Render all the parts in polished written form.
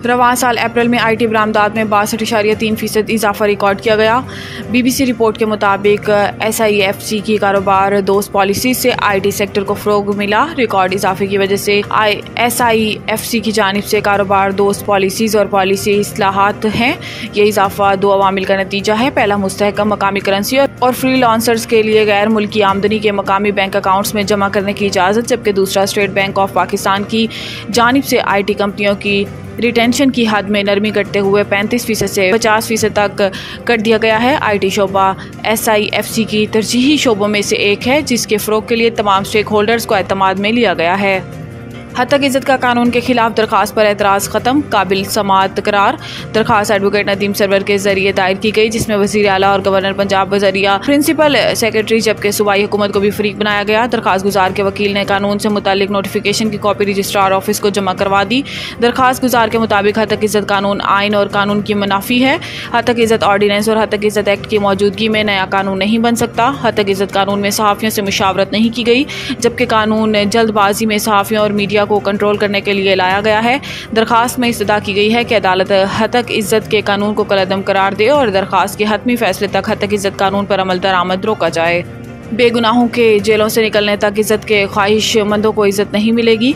रवां साल अप्रैल में IT बरामदात में 62.3% इजाफा रिकॉर्ड किया गया। BBC रिपोर्ट के मुताबिक SIFC की कारोबार दोस्त पॉलिसी से IT सेक्टर को फ़रोग़ मिला। रिकॉर्ड इजाफे की वजह से SIFC की जानिब से कारोबार दोस्त पॉलिसीज़ और पॉलिसी इस्लाहात हैं। ये इजाफा दो अवामिल का नतीजा है। पहला, मुस्तहकम मकामी करेंसी और फ्रीलांसर्स के लिए गैर मुल्की आमदनी के मकामी बैंक अकाउंट्स में जमा करने की इजाज़त, जबकि दूसरा, स्टेट बैंक ऑफ पाकिस्तान की जानिब से IT कंपनियों की रिटेंशन की हद में नरमी करते हुए 35% से 50% तक कर दिया गया है। IT शोबा SIFC की तरजीही शोबों में से एक है, जिसके फ़रोग़ के लिए तमाम स्टेक होल्डर्स को एतमाद में लिया गया है। हद तक इज़्ज़त का कानून के खिलाफ दरख्वास्त पर एतराज़ ख़त्म, काबिल समाअत करार। दरख्वास्त एडवोकेट नदीम सरवर के ज़रिए दायर की गई, जिसमें वज़ीर आला और गवर्नर पंजाब बज़रिया प्रिंसिपल सेक्रेटरी जबकि सूबाई हुकूमत को भी फ़रीक बनाया गया। दरख्वास्त गुजार के वकील ने कानून से मुतालिक नोटिफिकेशन की कॉपी रजिस्ट्रार ऑफिस को जमा करवा दी। दरख्वास्त गुजार के मुताबिक हद तक इज़्ज़त कानून आइन और कानून की मुनाफी है। हद तक इज़्ज़त ऑर्डीनेंस और हद तक इज़्ज़त एक्ट की मौजूदगी में नया कानून नहीं बन सकता। हद तक इज़्ज़त कानून में सहाफ़ियों से मुशावरत नहीं की गई, जबकि कानून जल्दबाजी में सहाफ़ियों और मीडिया को कंट्रोल करने के लिए लाया गया है। दरख्वास्त में इस्तदा की गई है कि अदालत हद तक इज़्ज़त के कानून को कलअदम करार दे और दरख्वास्त के हतमी फैसले तक हद तक इज़्ज़त कानून पर अमल दरामद रोका जाए। बेगुनाहों के जेलों से निकलने तक इज़्ज़त के ख्वाहिशमंदों को इज़्ज़त नहीं मिलेगी।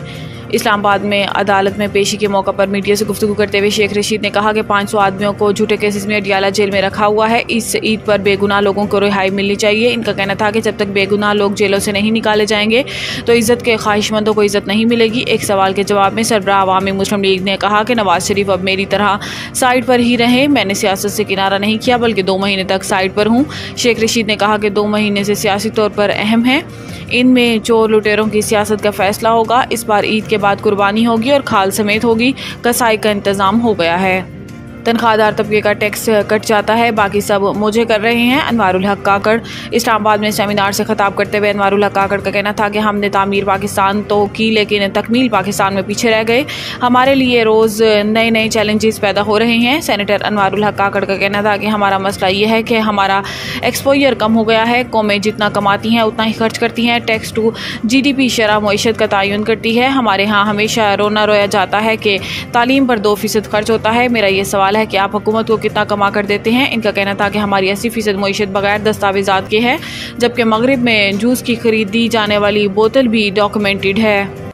इस्लामाबाद में अदालत में पेशी के मौके पर मीडिया से गुफ्तगू करते हुए शेख रशीद ने कहा कि 500 आदमियों को झूठे केसेस में अडियाला जेल में रखा हुआ है। इस ईद पर बेगुनाह लोगों को रिहाई मिलनी चाहिए। इनका कहना था कि जब तक बेगुनाह लोग जेलों से नहीं निकाले जाएंगे तो इज़्ज़त के ख्वाहिशमंदों को इज़्ज़त नहीं मिलेगी। एक सवाल के जवाब में सरबराह अवामी मुस्लिम लीग ने कहा कि नवाज शरीफ अब मेरी तरह साइड पर ही रहे। मैंने सियासत से किनारा नहीं किया, बल्कि 2 महीने तक साइड पर हूँ। शेख रशीद ने कहा कि 2 महीने से सियासी तौर पर अहम है। इनमें चोर लुटेरों की सियासत का फैसला होगा। इस बार ईद के बाद कुर्बानी होगी और खाल समेत होगी। कसाई का इंतज़ाम हो गया है। तनख्वाहदार तबके का टैक्स कट जाता है, बाकी सब मुझे कर रहे हैं। अनवारुल हक काकड़ इस्लामाबाद में सेमिनार से खिताब करते हुए अनवारुल हक काकड़ का कहना था कि हमने तामीर पाकिस्तान तो की, लेकिन तकमील पाकिस्तान में पीछे रह गए। हमारे लिए रोज़ नए नए चैलेंजेस पैदा हो रहे हैं। सेनेटर अनवारुल हक काकड़ का कहना था कि हमारा मसला ये है कि हमारा एक्सपोजर कम हो गया है। कौमें जितना कमाती हैं उतना ही खर्च करती हैं। टैक्स टू GDP शरह मईशत का तयन करती है। हमारे यहाँ हमेशा रोना रोया जाता है कि तालीम पर 2% खर्च होता है। मेरा ये सवाल है कि आप हुकूमत को कितना कमा कर देते हैं। इनका कहना था कि हमारी 80% मईशत बगैर दस्तावेजात के है, जबकि मगरिब में जूस की खरीदी जाने वाली बोतल भी डॉक्यूमेंटेड है।